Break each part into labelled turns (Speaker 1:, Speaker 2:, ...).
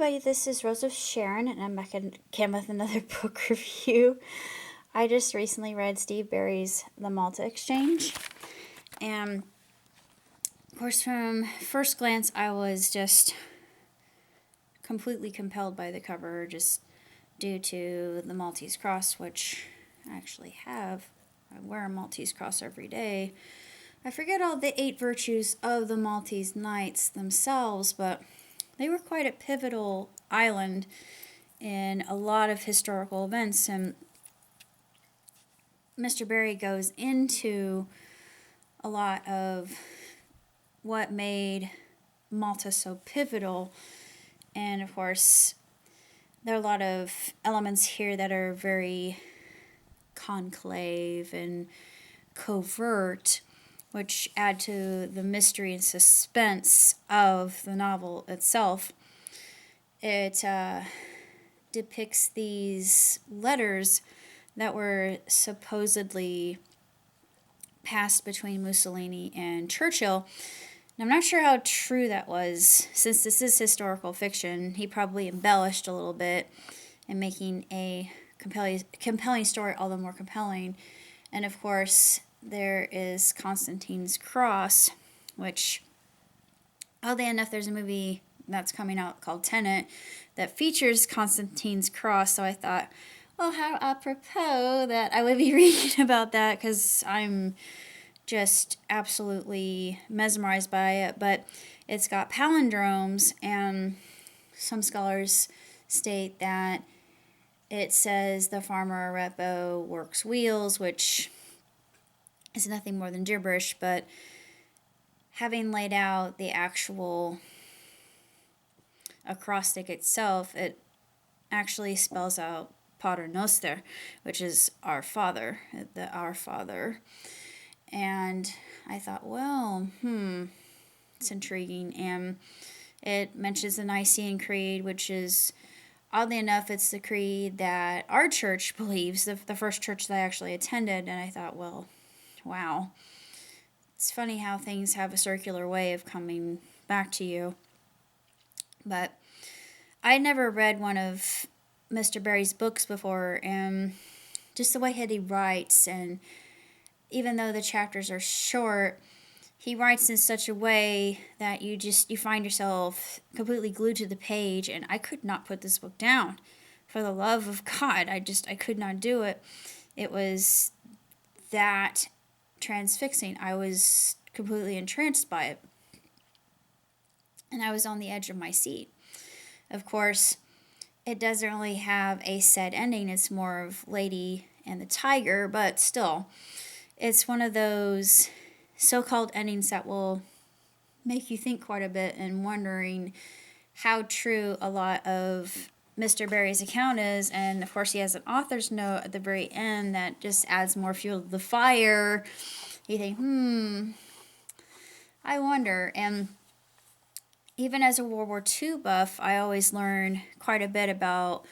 Speaker 1: everybody, this is Rose of Sharon, and I'm back again with another book review. I just recently read Steve Barry's The Malta Exchange, and of course from first glance I was just completely compelled by the cover, just due to the Maltese cross, which I actually have. I wear a Maltese cross every day. I forget all the 8 virtues of the Maltese Knights themselves, but they were quite a pivotal island in a lot of historical events, and Mr. Barry goes into a lot of what made Malta so pivotal. And of course, there are a lot of elements here that are very conclave and covert, which add to the mystery and suspense of the novel itself. It depicts these letters that were supposedly passed between Mussolini and Churchill. And I'm not sure how true that was, since this is historical fiction. He probably embellished a little bit in making a compelling story all the more compelling. And of course, there is Constantine's Cross, which, oddly enough, there's a movie that's coming out called Tenet that features Constantine's Cross. So I thought, well, how apropos that I would be reading about that, because I'm just absolutely mesmerized by it. But it's got palindromes, and some scholars state that it says the farmer Arepo works wheels, which is nothing more than gibberish, but having laid out the actual acrostic itself, it actually spells out Pater Noster, which is our Father, the Our Father. And I thought, well, it's intriguing. And it mentions the Nicene Creed, which is, oddly enough, it's the creed that our church believes, the first church that I actually attended. And I thought, well, wow. It's funny how things have a circular way of coming back to you. But I never read one of Mr. Barry's books before, and just the way he writes, and even though the chapters are short, he writes in such a way that you find yourself completely glued to the page, and I could not put this book down. For the love of God, I could not do it. It was that transfixing. I was completely entranced by it, and I was on the edge of my seat. Of course, it doesn't really have a set ending. It's more of Lady and the Tiger, but still, it's one of those so-called endings that will make you think quite a bit, and wondering how true a lot of Mr. Barry's account is. And of course, he has an author's note at the very end that just adds more fuel to the fire. You think, I wonder. And even as a World War II buff, I always learn quite a bit about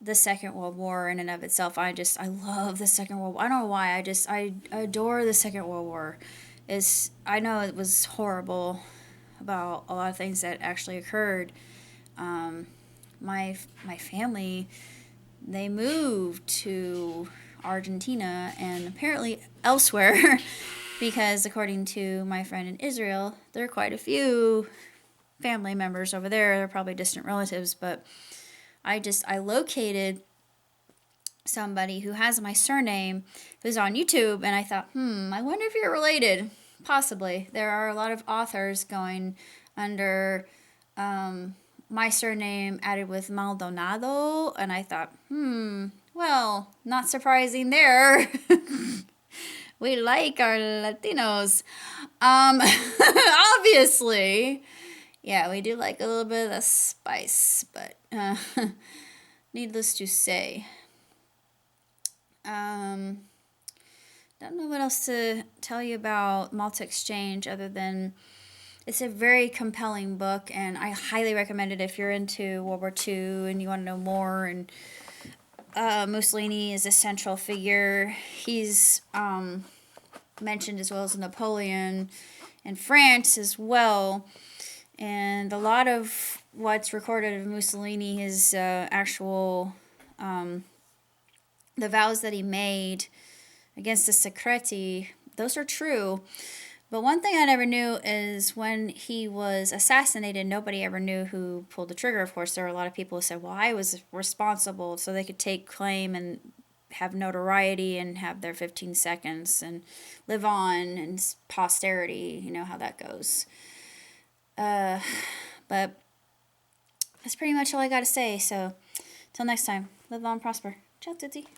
Speaker 1: the Second World War in and of itself. I love the Second World War. I don't know why. I adore the Second World War. I know it was horrible about a lot of things that actually occurred. My family, they moved to Argentina and apparently elsewhere because according to my friend in Israel, there are quite a few family members over there. They're probably distant relatives, but I located somebody who has my surname who's on YouTube, and I thought, I wonder if you're related. Possibly. There are a lot of authors going under my surname added with Maldonado, and I thought, well, not surprising there. We like our Latinos. Obviously. Yeah, we do like a little bit of the spice, but needless to say. Don't know what else to tell you about Malta Exchange other than it's a very compelling book, and I highly recommend it if you're into World War II and you want to know more. And Mussolini is a central figure. He's mentioned as well as Napoleon and France as well. And a lot of what's recorded of Mussolini, his actual, the vows that he made against the Secreti, those are true. But one thing I never knew is when he was assassinated, nobody ever knew who pulled the trigger. Of course, there were a lot of people who said, well, I was responsible, so they could take claim and have notoriety and have their 15 seconds and live on and posterity. You know how that goes. But that's pretty much all I got to say. So, till next time, live on, prosper. Ciao, Titi.